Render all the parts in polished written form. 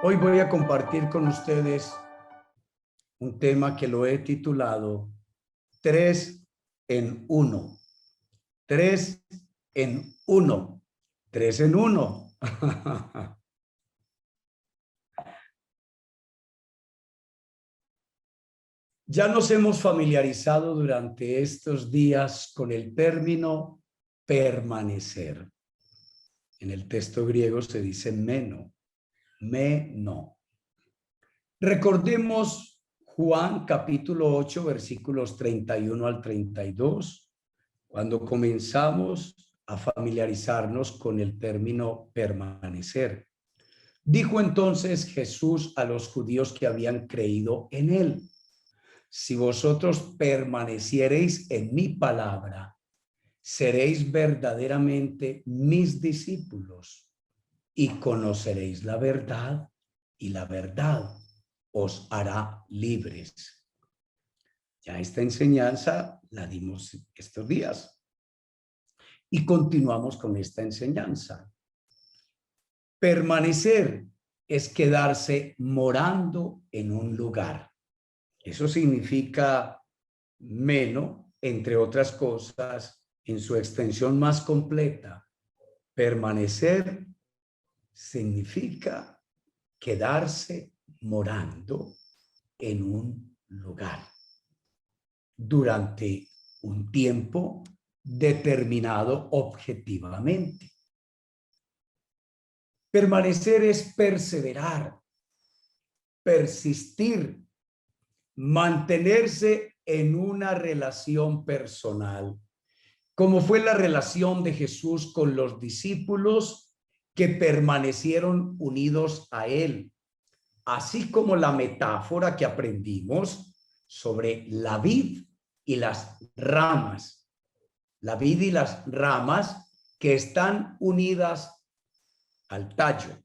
Hoy voy a compartir con ustedes un tema que lo he titulado 3 en 1. 3 en 1. 3 en 1. Ya nos hemos familiarizado durante estos días con el término permanecer. En el texto griego se dice meno. Recordemos Juan capítulo 8 versículos 31 al 32, cuando comenzamos a familiarizarnos con el término permanecer. Dijo entonces Jesús a los judíos que habían creído en él: si vosotros permaneciereis en mi palabra, seréis verdaderamente mis discípulos y conoceréis la verdad, y la verdad os hará libres. Ya esta enseñanza la dimos estos días y continuamos con esta enseñanza. Permanecer es quedarse morando en un lugar. Eso significa meno, entre otras cosas, en su extensión más completa. Permanecer significa quedarse morando en un lugar durante un tiempo determinado objetivamente. Permanecer es perseverar, persistir, mantenerse en una relación personal, como fue la relación de Jesús con los discípulos que permanecieron unidos a él, así como la metáfora que aprendimos sobre la vid y las ramas. La vid y las ramas que están unidas al tallo.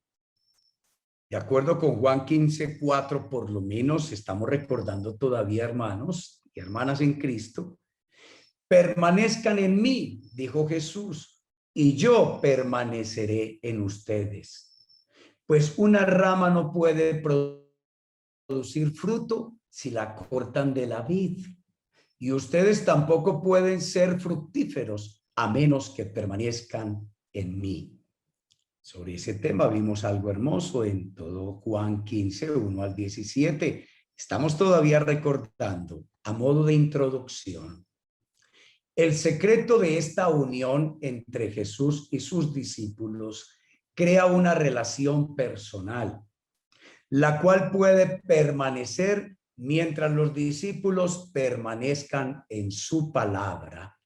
De acuerdo con Juan 15:4, por lo menos estamos recordando todavía, hermanos y hermanas en Cristo: permanezcan en mí, dijo Jesús, y yo permaneceré en ustedes. Pues una rama no puede producir fruto si la cortan de la vid, y ustedes tampoco pueden ser fructíferos a menos que permanezcan en mí. Sobre ese tema vimos algo hermoso en todo Juan 15, 1 al 17. Estamos todavía recordando a modo de introducción. El secreto de esta unión entre Jesús y sus discípulos crea una relación personal, la cual puede permanecer mientras los discípulos permanezcan en su palabra,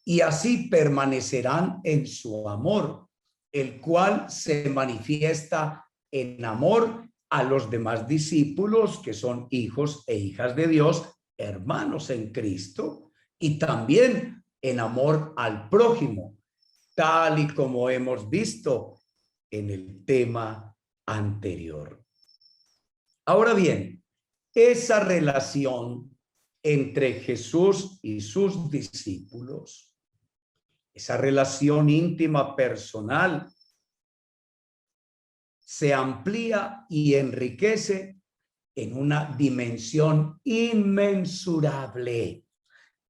y así permanecerán en su amor, el cual se manifiesta en amor a los demás discípulos que son hijos e hijas de Dios, hermanos en Cristo, y también en amor al prójimo, tal y como hemos visto en el tema anterior. Ahora bien, esa relación entre Jesús y sus discípulos, esa relación íntima personal, se amplía y enriquece en una dimensión inmensurable,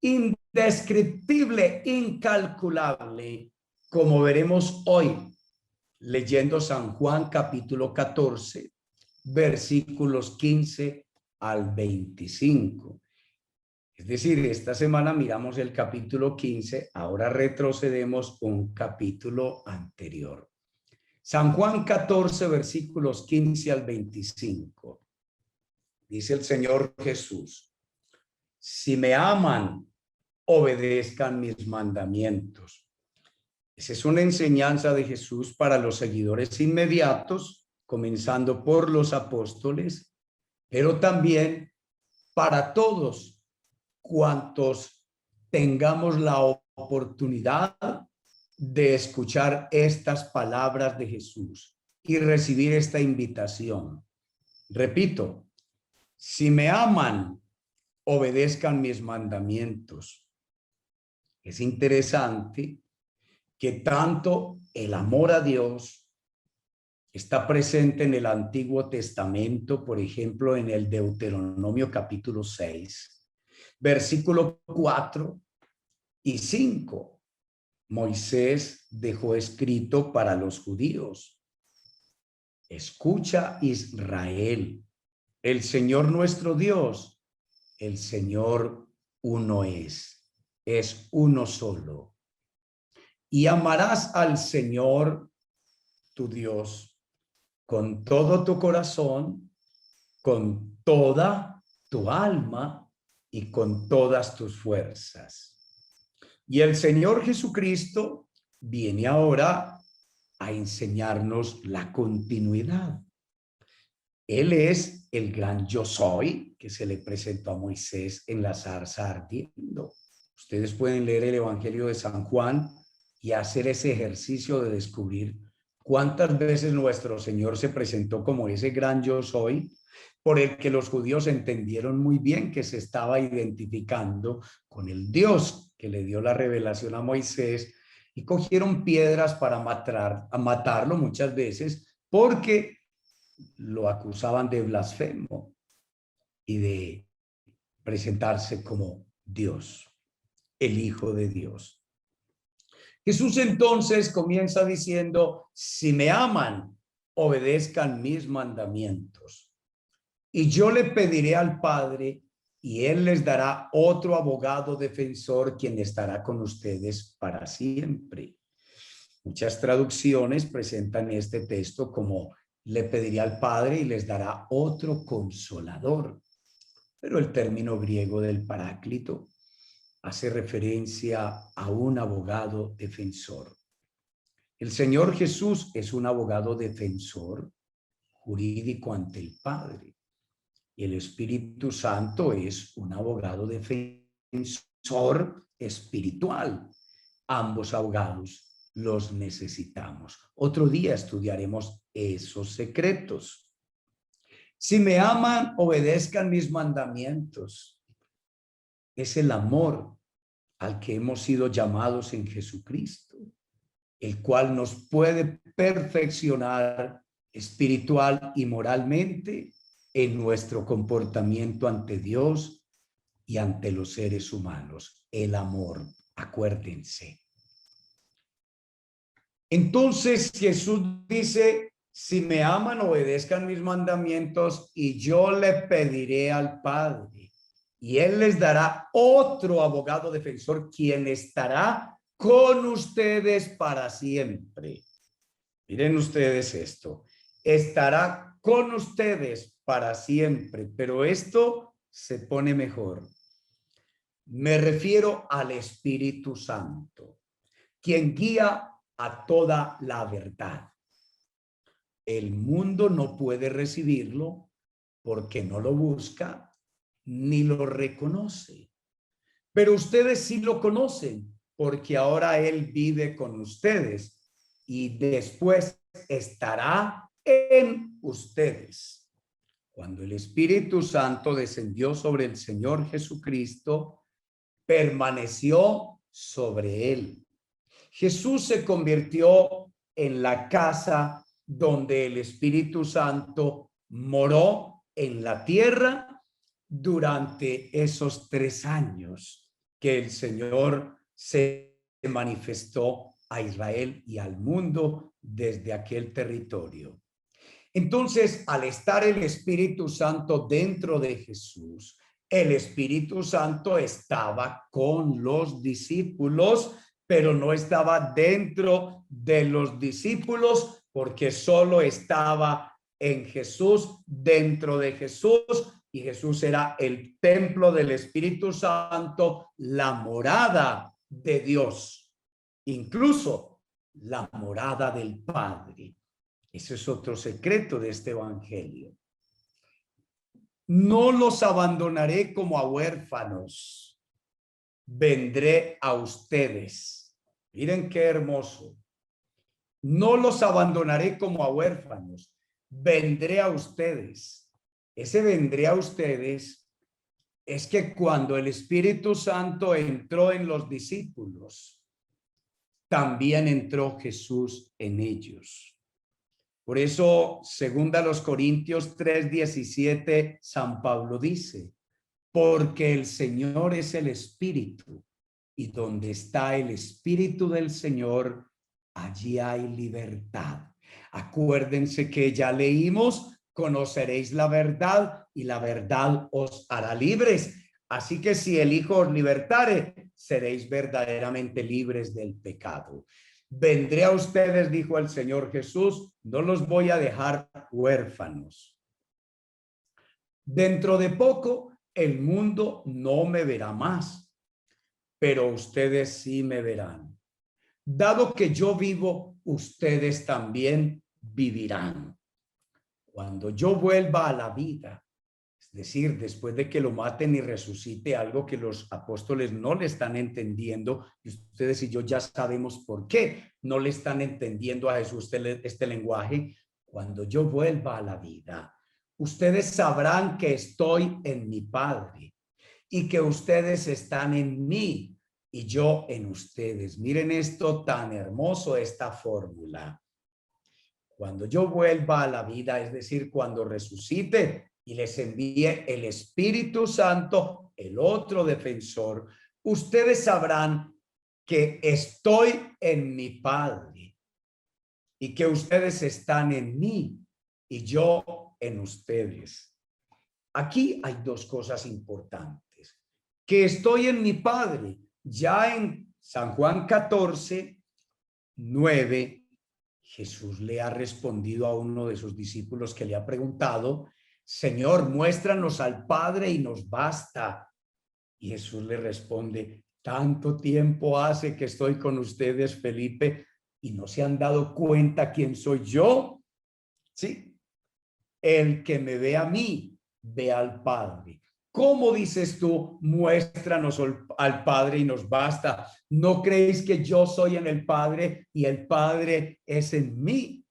indescriptible, incalculable, como veremos hoy leyendo San Juan capítulo 14, versículos 15 al 25. Es decir, esta semana miramos el capítulo 15, ahora retrocedemos un capítulo anterior. San Juan 14, versículos 15 al 25. Dice el Señor Jesús: si me aman, obedezcan mis mandamientos. Esa es una enseñanza de Jesús para los seguidores inmediatos, comenzando por los apóstoles, pero también para todos cuantos tengamos la oportunidad de escuchar estas palabras de Jesús y recibir esta invitación. Repito, si me aman, obedezcan mis mandamientos. Es interesante que tanto el amor a Dios Está presente en el Antiguo Testamento, por ejemplo, en el Deuteronomio capítulo 6, versículo 4 y 5. Moisés dejó escrito para los judíos: escucha, Israel, el Señor nuestro Dios, el Señor uno es uno solo. Y amarás al Señor tu Dios con todo tu corazón, con toda tu alma y con todas tus fuerzas. Y el Señor Jesucristo viene ahora a enseñarnos la continuidad. Él es el gran yo soy que se le presentó a Moisés en la zarza ardiendo. Ustedes pueden leer el Evangelio de San Juan y hacer ese ejercicio de descubrir cuántas veces nuestro Señor se presentó como ese gran yo soy, por el que los judíos entendieron muy bien que se estaba identificando con el Dios que le dio la revelación a Moisés, y cogieron piedras para matarlo muchas veces porque lo acusaban de blasfemo y de presentarse como Dios, el Hijo de Dios. Jesús entonces comienza diciendo: si me aman, obedezcan mis mandamientos. Y yo le pediré al Padre, y Él les dará otro abogado defensor, quien estará con ustedes para siempre. Muchas traducciones presentan este texto como: le pediré al Padre y les dará otro consolador. Pero el término griego del Paráclito hace referencia a un abogado defensor. El Señor Jesús es un abogado defensor jurídico ante el Padre. Y el Espíritu Santo es un abogado defensor espiritual. Ambos abogados los necesitamos. Otro día estudiaremos esos secretos. Si me aman, obedezcan mis mandamientos. Es el amor al que hemos sido llamados en Jesucristo, el cual nos puede perfeccionar espiritual y moralmente en nuestro comportamiento ante Dios y ante los seres humanos. El amor, acuérdense. Entonces Jesús dice: si me aman, obedezcan mis mandamientos, y yo le pediré al Padre, y Él les dará otro abogado defensor, quien estará con ustedes para siempre. Miren ustedes esto: estará con ustedes para siempre, pero esto se pone mejor. Me refiero al Espíritu Santo, quien guía a toda la verdad. El mundo no puede recibirlo porque no lo busca ni lo reconoce. Pero ustedes sí lo conocen, porque ahora Él vive con ustedes y después estará en ustedes. Cuando el Espíritu Santo descendió sobre el Señor Jesucristo, permaneció sobre Él. Jesús se convirtió en la casa donde el Espíritu Santo moró en la tierra durante esos 3 años que el Señor se manifestó a Israel y al mundo desde aquel territorio. Entonces, al estar el Espíritu Santo dentro de Jesús, el Espíritu Santo estaba con los discípulos, pero no estaba dentro de los discípulos porque solo estaba en Jesús, dentro de Jesús, y Jesús era el templo del Espíritu Santo, la morada de Dios, incluso la morada del Padre. Ese es otro secreto de este evangelio. No los abandonaré como a huérfanos, vendré a ustedes. Miren qué hermoso. No los abandonaré como a huérfanos, vendré a ustedes. Ese vendré a ustedes es que cuando el Espíritu Santo entró en los discípulos, también entró Jesús en ellos. Por eso, segunda los Corintios 3:17, San Pablo dice, porque el Señor es el Espíritu, y donde está el Espíritu del Señor, allí hay libertad. Acuérdense que ya leímos, conoceréis la verdad y la verdad os hará libres. Así que si el Hijo os libertare, seréis verdaderamente libres del pecado. Vendré a ustedes, dijo el Señor Jesús, no los voy a dejar huérfanos. Dentro de poco, el mundo no me verá más, pero ustedes sí me verán. Dado que yo vivo, ustedes también vivirán. Cuando yo vuelva a la vida, es decir, después de que lo maten y resucite, algo que los apóstoles no le están entendiendo, y ustedes y yo ya sabemos por qué no le están entendiendo a Jesús este lenguaje. Cuando yo vuelva a la vida, ustedes sabrán que estoy en mi Padre y que ustedes están en mí y yo en ustedes. Miren esto tan hermoso, esta fórmula. Cuando yo vuelva a la vida, es decir, cuando resucite y les envíe el Espíritu Santo, el otro defensor, ustedes sabrán que estoy en mi Padre y que ustedes están en mí y yo en ustedes. Aquí hay dos cosas importantes. Que estoy en mi Padre. Ya en San Juan 14:9, Jesús le ha respondido a uno de sus discípulos que le ha preguntado, Señor, muéstranos al Padre y nos basta. Y Jesús le responde, tanto tiempo hace que estoy con ustedes, Felipe, y no se han dado cuenta quién soy yo. Sí, el que me ve a mí, ve al Padre. ¿Cómo dices tú, muéstranos al Padre y nos basta? ¿No creéis que yo soy en el Padre y el Padre es en mí?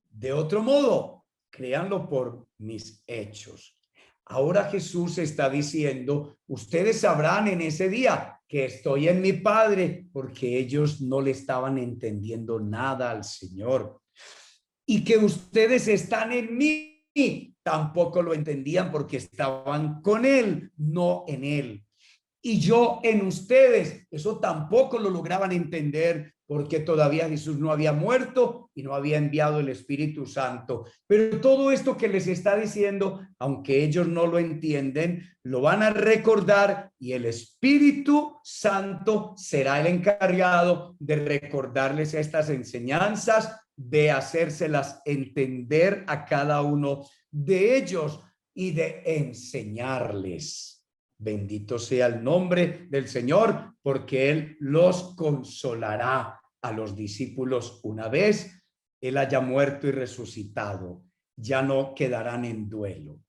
De otro modo, créanlo por mis hechos. Ahora Jesús está diciendo, ustedes sabrán en ese día que estoy en mi Padre, porque ellos no le estaban entendiendo nada al Señor. Y que ustedes están en mí, tampoco lo entendían porque estaban con Él, no en Él. Y yo en ustedes, eso tampoco lo lograban entender porque todavía Jesús no había muerto y no había enviado el Espíritu Santo. Pero todo esto que les está diciendo, aunque ellos no lo entienden, lo van a recordar y el Espíritu Santo será el encargado de recordarles estas enseñanzas, de hacérselas entender a cada uno de ellos y de enseñarles. Bendito sea el nombre del Señor, porque Él los consolará a los discípulos una vez Él haya muerto y resucitado. Ya no quedarán en duelo.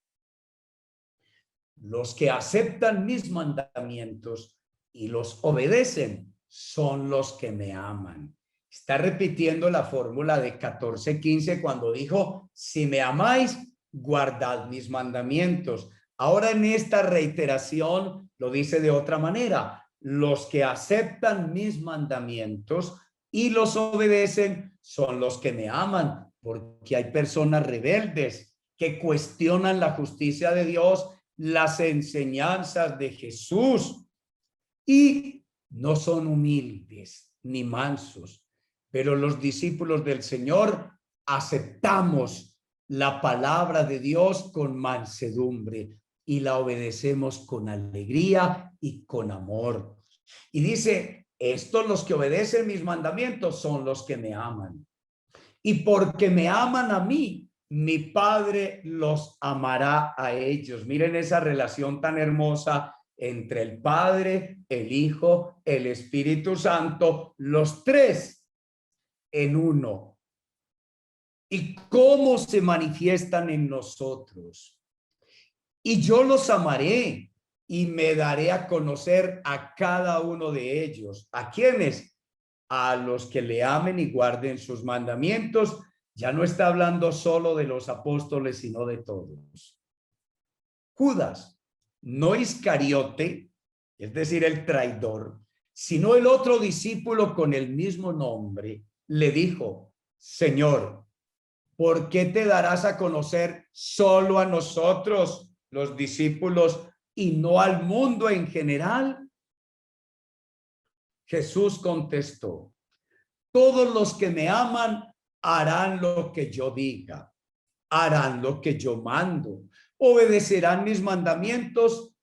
Los que aceptan mis mandamientos y los obedecen son los que me aman. Está repitiendo la fórmula de 14:15 cuando dijo, si me amáis, guardad mis mandamientos. Ahora en esta reiteración lo dice de otra manera. Los que aceptan mis mandamientos y los obedecen son los que me aman, porque hay personas rebeldes que cuestionan la justicia de Dios, las enseñanzas de Jesús y no son humildes ni mansos. Pero los discípulos del Señor aceptamos la palabra de Dios con mansedumbre y la obedecemos con alegría y con amor. Y dice, estos los que obedecen mis mandamientos son los que me aman. Y porque me aman a mí, mi Padre los amará a ellos. Miren esa relación tan hermosa entre el Padre, el Hijo, el Espíritu Santo, los tres en uno. Y cómo se manifiestan en nosotros. Y yo los amaré y me daré a conocer a cada uno de ellos. ¿A quiénes? A los que le amen y guarden sus mandamientos. Ya no está hablando solo de los apóstoles, sino de todos. Judas, no Iscariote, es decir, el traidor, sino el otro discípulo con el mismo nombre, le dijo, Señor, ¿Por qué te darás a conocer solo a nosotros, los discípulos, y no al mundo en general? Jesús contestó: todos los que me aman harán lo que yo diga, harán lo que yo mando, obedecerán mis mandamientos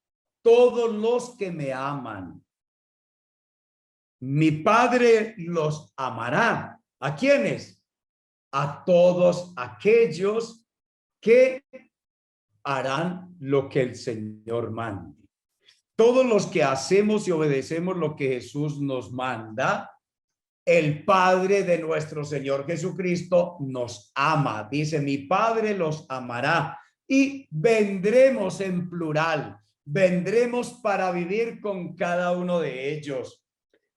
todos los que me aman. Mi Padre los amará. ¿A quiénes? A todos aquellos que harán lo que el Señor mande. Todos los que hacemos y obedecemos lo que Jesús nos manda, el Padre de nuestro Señor Jesucristo nos ama. Dice: mi Padre los amará, y vendremos en plural, vendremos para vivir con cada uno de ellos.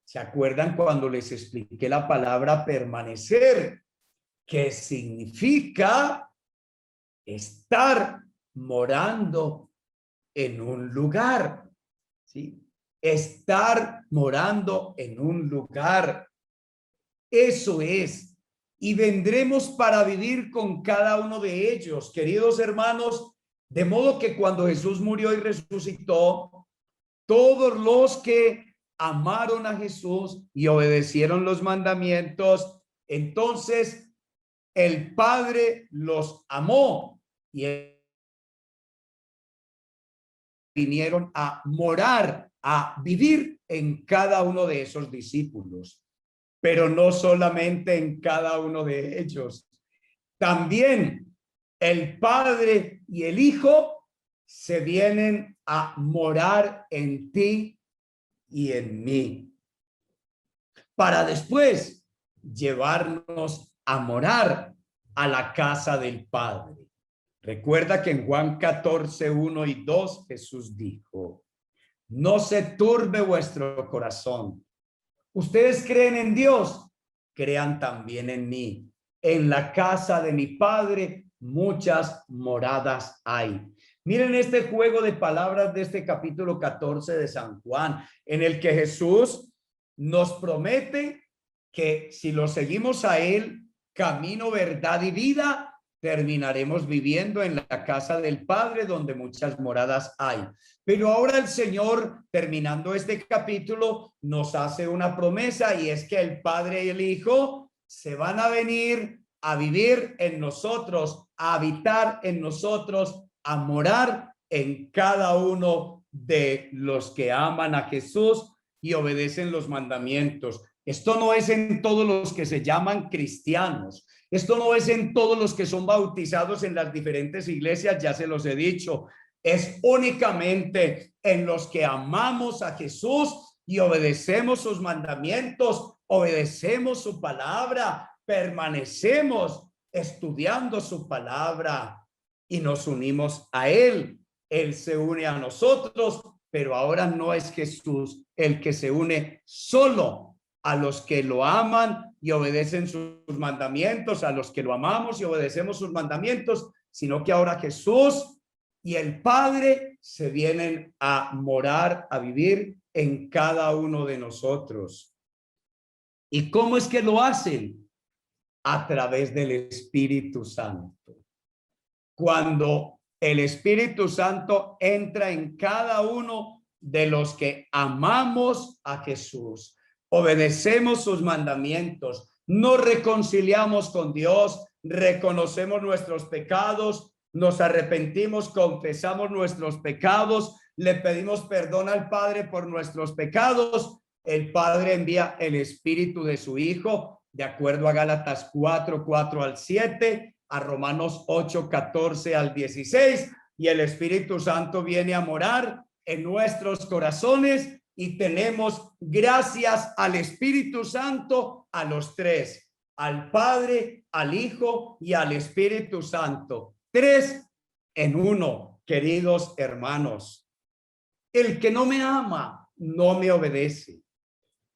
¿Se acuerdan cuando les expliqué la palabra permanecer? ¿Qué significa? Estar morando en un lugar, ¿sí? Estar morando en un lugar. Eso es. Y vendremos para vivir con cada uno de ellos, queridos hermanos, de modo que cuando Jesús murió y resucitó, todos los que amaron a Jesús y obedecieron los mandamientos, entonces el Padre los amó y vinieron a morar, a vivir en cada uno de esos discípulos. Pero no solamente en cada uno de ellos, también el Padre y el Hijo se vienen a morar en ti y en mí, para después llevarnos a morar a la casa del Padre. Recuerda que en Juan 14, 1 y 2 Jesús dijo: no se turbe vuestro corazón. Ustedes creen en Dios, crean también en mí. En la casa de mi Padre muchas moradas hay. Miren este juego de palabras de este capítulo 14 de San Juan, en el que Jesús nos promete que si lo seguimos a él, camino, verdad y vida, terminaremos viviendo en la casa del Padre, donde muchas moradas hay. Pero ahora el Señor, terminando este capítulo, nos hace una promesa, y es que el Padre y el Hijo se van a venir a vivir en nosotros, a habitar en nosotros, a morar en cada uno de los que aman a Jesús y obedecen los mandamientos. Esto no es en todos los que se llaman cristianos. Esto no es en todos los que son bautizados en las diferentes iglesias, ya se los he dicho. Es únicamente en los que amamos a Jesús y obedecemos sus mandamientos, obedecemos su palabra, permanecemos estudiando su palabra y nos unimos a Él. Él se une a nosotros, pero ahora no es Jesús el que se une solo a los que lo aman y obedecen sus mandamientos, a los que lo amamos y obedecemos sus mandamientos, sino que ahora Jesús y el Padre se vienen a morar, a vivir en cada uno de nosotros. ¿Y cómo es que lo hacen? A través del Espíritu Santo. Cuando el Espíritu Santo entra en cada uno de los que amamos a Jesús, obedecemos sus mandamientos, nos reconciliamos con Dios, reconocemos nuestros pecados, nos arrepentimos, confesamos nuestros pecados, le pedimos perdón al Padre por nuestros pecados. El Padre envía el Espíritu de su Hijo, de acuerdo a Gálatas 4, 4 al 7, a Romanos 8, 14 al 16, y el Espíritu Santo viene a morar en nuestros corazones, y tenemos, gracias al Espíritu Santo, a los tres: al Padre, al Hijo y al Espíritu Santo. Tres en uno, queridos hermanos. El que no me ama, no me obedece.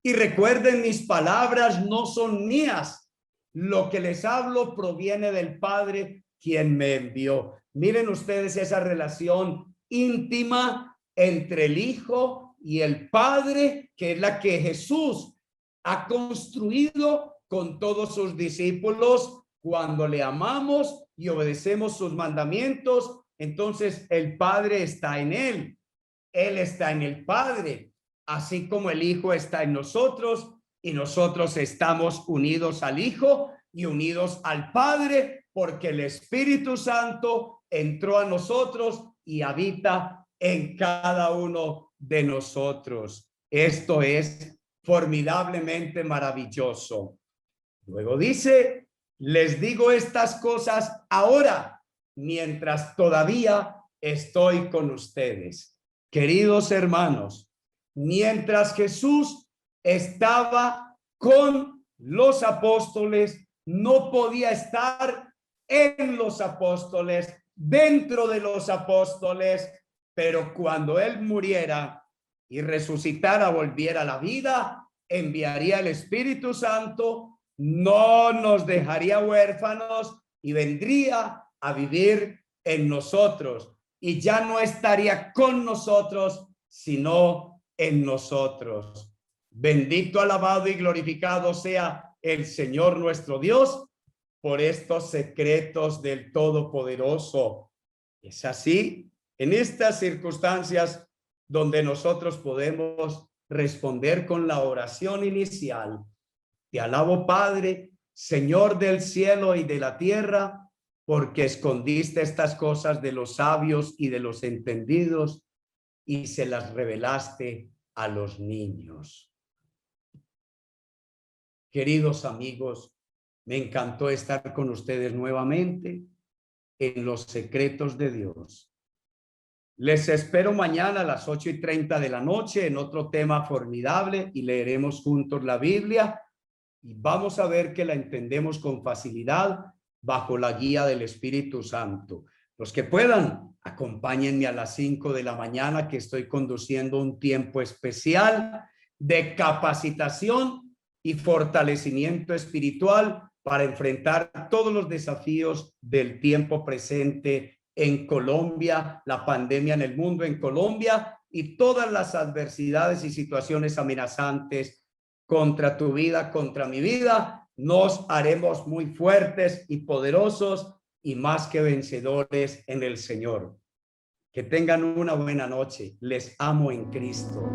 Y recuerden, mis palabras no son mías. Lo que les hablo proviene del Padre, quien me envió. Miren ustedes esa relación íntima entre el Hijo y el Padre, que es la que Jesús ha construido con todos sus discípulos, Cuando le amamos y obedecemos sus mandamientos, entonces el Padre está en él. Él está en el Padre, así como el Hijo está en nosotros y nosotros estamos unidos al Hijo y unidos al Padre, porque el Espíritu Santo entró a nosotros y habita en cada uno de nosotros. Esto es formidablemente maravilloso. Luego dice, les digo estas cosas ahora, mientras todavía estoy con ustedes. Queridos hermanos, mientras Jesús estaba con los apóstoles, no podía estar en los apóstoles, dentro de los apóstoles, pero cuando él muriera y resucitara, volviera a la vida, enviaría el Espíritu Santo, no nos dejaría huérfanos y vendría a vivir en nosotros y ya no estaría con nosotros, sino en nosotros. Bendito, alabado y glorificado sea el Señor nuestro Dios por estos secretos del Todopoderoso. Es así, en estas circunstancias donde nosotros podemos responder con la oración inicial. Te alabo, Padre, Señor del cielo y de la tierra, porque escondiste estas cosas de los sabios y de los entendidos y se las revelaste a los niños. Queridos amigos, me encantó estar con ustedes nuevamente en los secretos de Dios. Les espero mañana a las 8:30 de la noche en otro tema formidable y leeremos juntos la Biblia y vamos a ver que la entendemos con facilidad bajo la guía del Espíritu Santo. Los que puedan, acompáñenme a las 5 de la mañana que estoy conduciendo un tiempo especial de capacitación y fortalecimiento espiritual para enfrentar todos los desafíos del tiempo presente en Colombia, la pandemia en el mundo en Colombia y todas las adversidades y situaciones amenazantes contra tu vida, contra mi vida. Nos haremos muy fuertes y poderosos y más que vencedores en el Señor. Que tengan una buena noche. Les amo en Cristo.